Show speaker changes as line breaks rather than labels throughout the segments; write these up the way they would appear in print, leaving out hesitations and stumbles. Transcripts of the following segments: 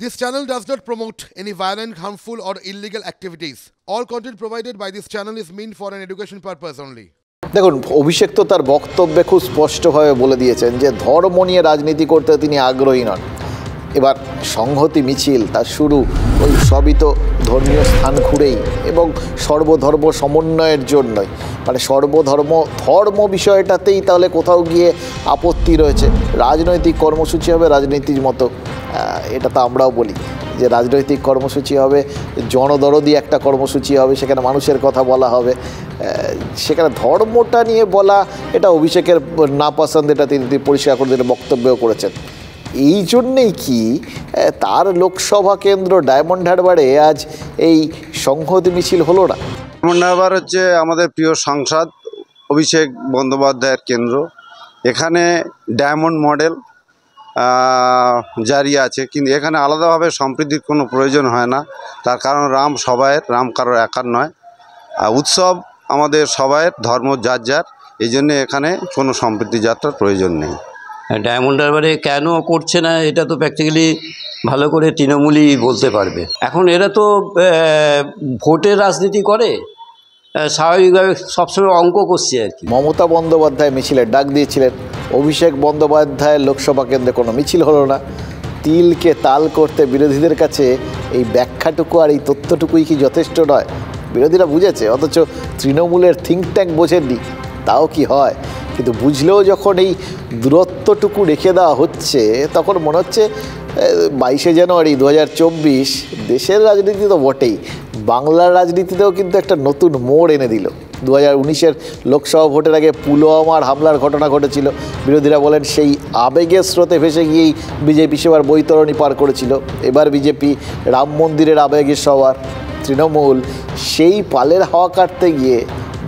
This channel does not promote any violent, harmful, or illegal activities. All content provided by this channel is meant for an education purpose only.
দেখুন, অভিষেক তো তার বক্তব্যে খুব স্পষ্টভাবে বলে দিয়েছেন যে ধর্ম নিয়ে রাজনীতি করতে তিনি আগ্রহী নন। এবার সংহতি মিছিল তার শুরু ওই সবই তো ধর্মীয় স্থান ঘুরেই এবং সর্বধর্ম সমন্বয়ের জন্যই, মানে ধর্ম বিষয়টাতেই তাহলে কোথাও গিয়ে আপত্তি রয়েছে। রাজনৈতিক কর্মসূচি হবে রাজনীতির মতো, এটা তো আমরাও বলি যে রাজনৈতিক কর্মসূচি হবে, জনদরদি একটা কর্মসূচি হবে, সেখানে মানুষের কথা বলা হবে, সেখানে ধর্মটা নিয়ে বলা এটা অভিষেকের না পছন্দ, এটা তিনি পরিষ্কার করে তিনি বক্তব্যও করেছেন। এই জন্যেই কি তার লোকসভা কেন্দ্র ডায়মন্ড হারবারে আজ এই সংহতি মিছিল হলো না?
ডায়মন্ড হারবার হচ্ছে আমাদের প্রিয় সাংসদ অভিষেক বন্দ্যোপাধ্যায়ের কেন্দ্র। এখানে ডায়মন্ড মডেল জারি আছে, কিন্তু এখানে আলাদাভাবে সম্প্রীতির কোনো প্রয়োজন হয় না। তার কারণ রাম সবাইয়ের, রাম কারোর একার নয়। উৎসব আমাদের সবাইয়ের, ধর্ম যার যার, এই জন্যে এখানে কোনো সম্প্রীতি যাত্রার প্রয়োজন নেই।
ডায়মন্ড হারবারে কেন করছে না এটা তো প্র্যাকটিক্যালি ভালো করে তৃণমূলই বলতে পারবে। এখন এরা তো ভোটের রাজনীতি করে, স্বাভাবিকভাবে সবসময় অঙ্ক করছে আর কি।
মমতা বন্দ্যোপাধ্যায় মিছিলের ডাক দিয়েছিলেন, অভিষেক বন্দ্যোপাধ্যায়ের লোকসভা কেন্দ্রে কোনো মিছিল হলো না। তিলকে তাল করতে বিরোধীদের কাছে এই ব্যাখ্যাটুকু আর এই তথ্যটুকুই কি যথেষ্ট নয়? বিরোধীরা বুঝেছে, অথচ তৃণমূলের থিঙ্ক ট্যাঙ্ক বোঝেননি। তাও কি হয়? কিন্তু বুঝলেও যখন এই দূরত্বটুকু রেখে দেওয়া হচ্ছে, তখন মনে হচ্ছে 22শে জানুয়ারি 2024 দেশের রাজনীতি তো বটেই, বাংলার রাজনীতিতেও কিন্তু একটা নতুন মোড় এনে দিল। 2019-এর লোকসভা ভোটের আগে পুলওয়ামার হামলার ঘটনা ঘটেছিল। বিরোধীরা বলেন সেই আবেগের স্রোতে ভেসে গিয়েই বিজেপি সেবার বৈতরণী পার করেছিল। এবার বিজেপি রাম মন্দিরের আবেগের সবার, তৃণমূল সেই পালের হাওয়া কাটতে গিয়ে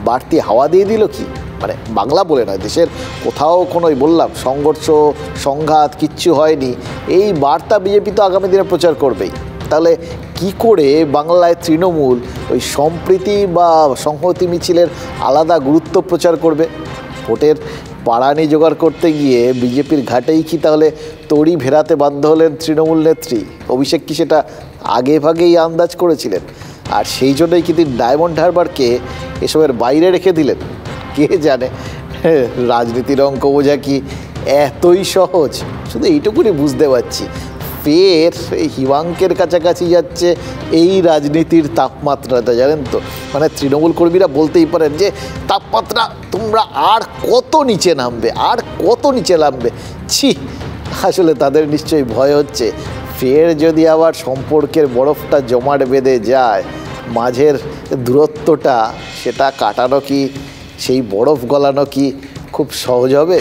বাড়তি হাওয়া দিয়ে দিল কি? মানে বাংলা বলে নয়, দেশের কোথাও কোনোই বললাম সংঘর্ষ সংঘাত কিচ্ছু হয়নি, এই বার্তা বিজেপি তো আগামী দিনে প্রচার করবেই। তাহলে কি করে বাংলায় তৃণমূল ওই সম্প্রীতি বা সংহতি মিছিলের আলাদা গুরুত্ব প্রচার করবে? ভোটের পাড়ানি জোগাড় করতে গিয়ে বিজেপির ঘাটেই কি তাহলে তড়ি ভেরাতে বাধ্য হলেন তৃণমূল নেত্রী? অভিষেক কি সেটা আগে ভাগেই আন্দাজ করেছিলেন? আর সেই জন্যই কি তিনি ডায়মন্ড হারবারকে এসবের বাইরে রেখে দিলেন? কে জানে, রাজনীতির অঙ্ক বোঝা কি এতই সহজ? শুধু এইটুকুনি বুঝতে পারছি, ফের এই হিমাঙ্কের কাছাকাছি যাচ্ছে এই রাজনীতির তাপমাত্রাটা, জানেন তো। মানে তৃণমূল কর্মীরা বলতেই পারেন যে তাপমাত্রা তোমরা আর কত নিচে নামবে, আর কত নিচে নামবে। ছি, আসলে তাদের নিশ্চয়ই ভয় হচ্ছে ফের যদি আবার সম্পর্কের বরফটা জমাট বেঁধে যায়, মাঝের দূরত্বটা সেটা কাটানো কি, সেই বরফ গলানো কি খুব সহজ হবে?